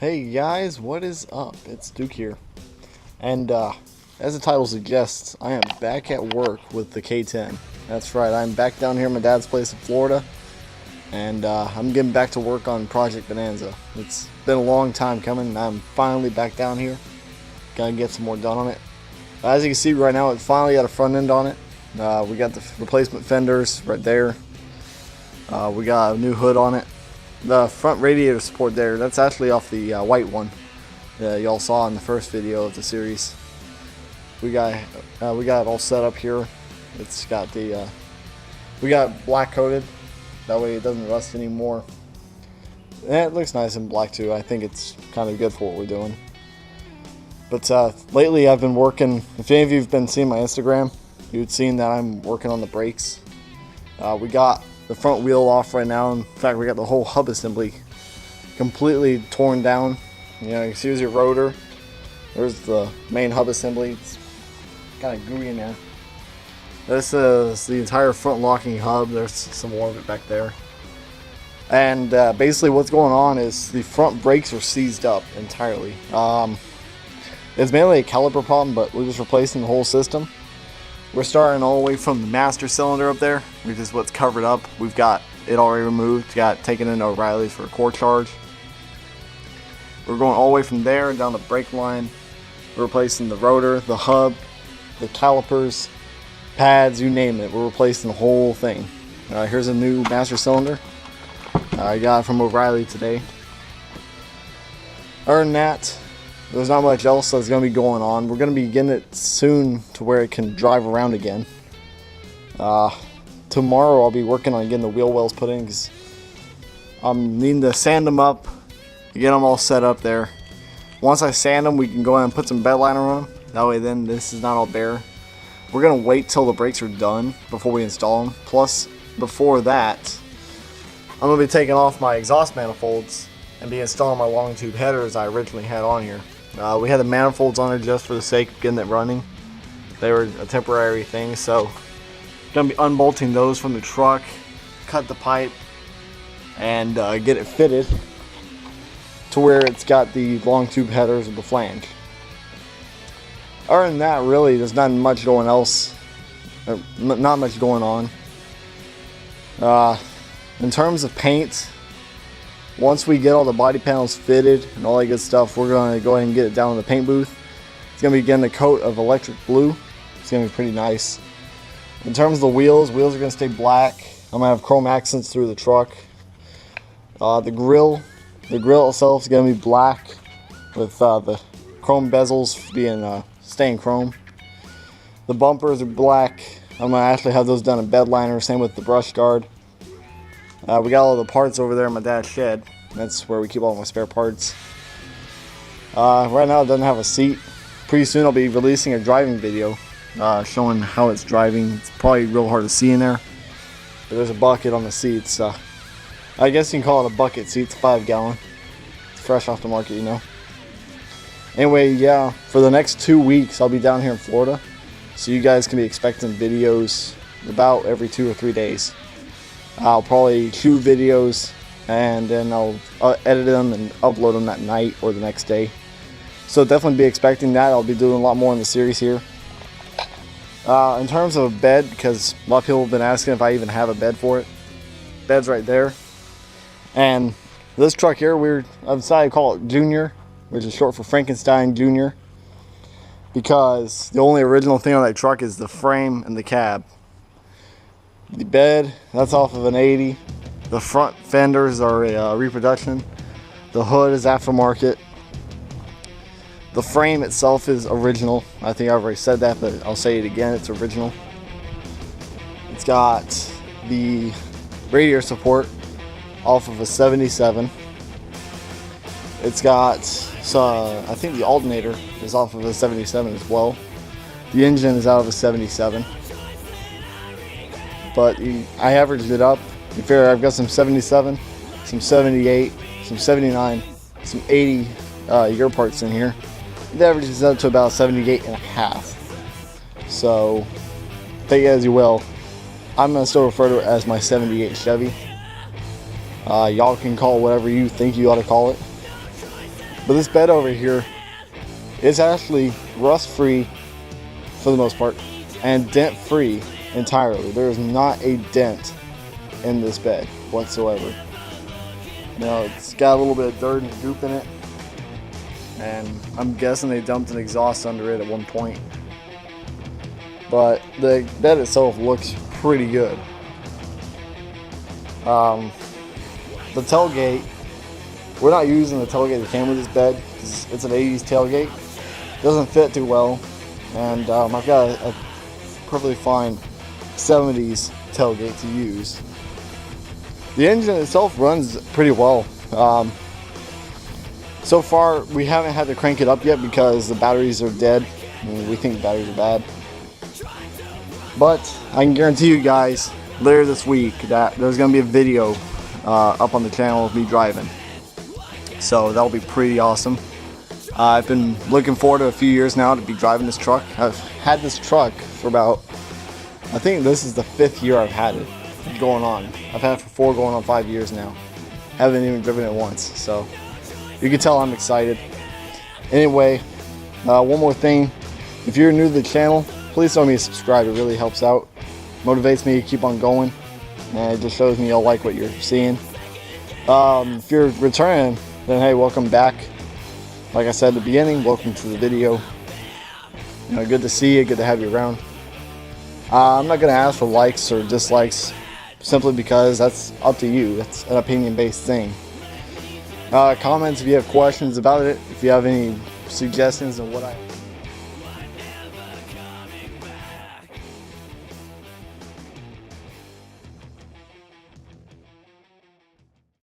Hey guys, what is up? It's Duke here. And as the title suggests, I am back at work with the K10. That's right, I'm back down here at my dad's place in Florida. And I'm getting back to work on Project Bonanza. It's been a long time coming, and I'm finally back down here. Gotta get some more done on it. As you can see right now, it finally got a front end on it. We got the replacement fenders right there. We got a new hood on it. The front radiator support there, that's actually off the white one that y'all saw in the first video of the series. We got it all set up here. It's got the we got black coated, that way it doesn't rust anymore. And it looks nice in black too. I think it's kind of good for what we're doing. But lately I've been working, if any of you have been seeing my Instagram, you've seen that I'm working on the brakes. We got the front wheel off right now. In fact, we got the whole hub assembly completely torn down. You know, you can see there's your rotor. There's the main hub assembly. It's kind of gooey in there. This is the entire front locking hub. There's some more of it back there. And basically what's going on is the front brakes are seized up entirely. It's mainly a caliper problem, but we're just replacing the whole system. We're starting all the way from the master cylinder up there, which is what's covered up. We've got it already removed, got taken into O'Reilly's for a core charge. We're going all the way from there down the brake line. We're replacing the rotor, the hub, the calipers, pads, you name it. We're replacing the whole thing. Here's a new master cylinder. I got it from O'Reilly today. Other than that, there's not much else that's going to be going on. We're going to be getting it soon to where it can drive around again. Tomorrow I'll be working on getting the wheel wells put in because I'm needing to sand them up, get them all set up there. Once I sand them, we can go ahead and put some bed liner on them. That way then this is not all bare. We're going to wait till the brakes are done before we install them. Plus, before that, I'm going to be taking off my exhaust manifolds and be installing my long tube headers I originally had on here. We had the manifolds on it just for the sake of getting it running. They were a temporary thing, so gonna be unbolting those from the truck, cut the pipe, and get it fitted to where it's got the long tube headers of the flange. Other than that, really, there's not much going not much going on. In terms of paint, once we get all the body panels fitted and all that good stuff, we're going to go ahead and get it down in the paint booth. It's going to be getting a coat of electric blue. It's going to be pretty nice. In terms of the wheels are going to stay black. I'm going to have chrome accents through the truck. The grill itself is going to be black with the chrome bezels being staying chrome. The bumpers are black. I'm going to actually have those done in bed liner. Same with the brush guard. We got all the parts over there in my dad's shed. That's where we keep all my spare parts. Right now it doesn't have a seat. Pretty soon I'll be releasing a driving video showing how it's driving. It's probably real hard to see in there, but there's a bucket on the seats. I guess you can call it a bucket seat. It's 5 gallon. It's fresh off the market, you know. Anyway, yeah, for the next 2 weeks I'll be down here in Florida, so you guys can be expecting videos about every 2 or 3 days. I'll probably shoot videos and then I'll edit them and upload them that night or the next day. So definitely be expecting that. I'll be doing a lot more in the series here. In terms of a bed, because a lot of people have been asking if I even have a bed for it. Bed's right there. And this truck here, I've decided to call it Junior, which is short for Frankenstein Junior, because the only original thing on that truck is the frame and the cab. The bed, that's off of an 80. The front fenders are a reproduction. The hood is aftermarket. The frame itself is original. I think I've already said that, but I'll say it again, it's original. It's got the radiator support off of a 77. It's got, I think the alternator is off of a 77 as well. The engine is out of a 77. But I averaged it up. You figure I've got some 77, some 78, some 79, some 80 year parts in here. It averages up to about 78 and a half. So take it as you will. I'm going to still refer to it as my 78 Chevy. Y'all can call it whatever you think you ought to call it. But this bed over here is actually rust free for the most part and dent free entirely. There is not a dent in this bed whatsoever. You know, it's got a little bit of dirt and goop in it, and I'm guessing they dumped an exhaust under it at one point. But the bed itself looks pretty good. The tailgate, we're not using the tailgate that came with this bed because it's an 80s tailgate. It doesn't fit too well, and I've got a perfectly fine 70s tailgate to use. The engine itself runs pretty well. So far, we haven't had to crank it up yet because the batteries are dead. I mean, we think batteries are bad. But I can guarantee you guys later this week that there's going to be a video up on the channel of me driving. So that'll be pretty awesome. I've been looking forward to a few years now to be driving this truck. I've had this truck for about, I think this is the 5th year I've had it going on. I've had it for 4 going on 5 years now. Haven't even driven it once, so you can tell I'm excited. Anyway, one more thing. If you're new to the channel, please throw me a subscribe. It really helps out. Motivates me to keep on going. And it just shows me you'll like what you're seeing. If you're returning, then hey, welcome back. Like I said at the beginning, welcome to the video. You know, good to see you, good to have you around. I'm not going to ask for likes or dislikes simply because that's up to you. That's an opinion-based thing. Comments if you have questions about it, if you have any suggestions on what I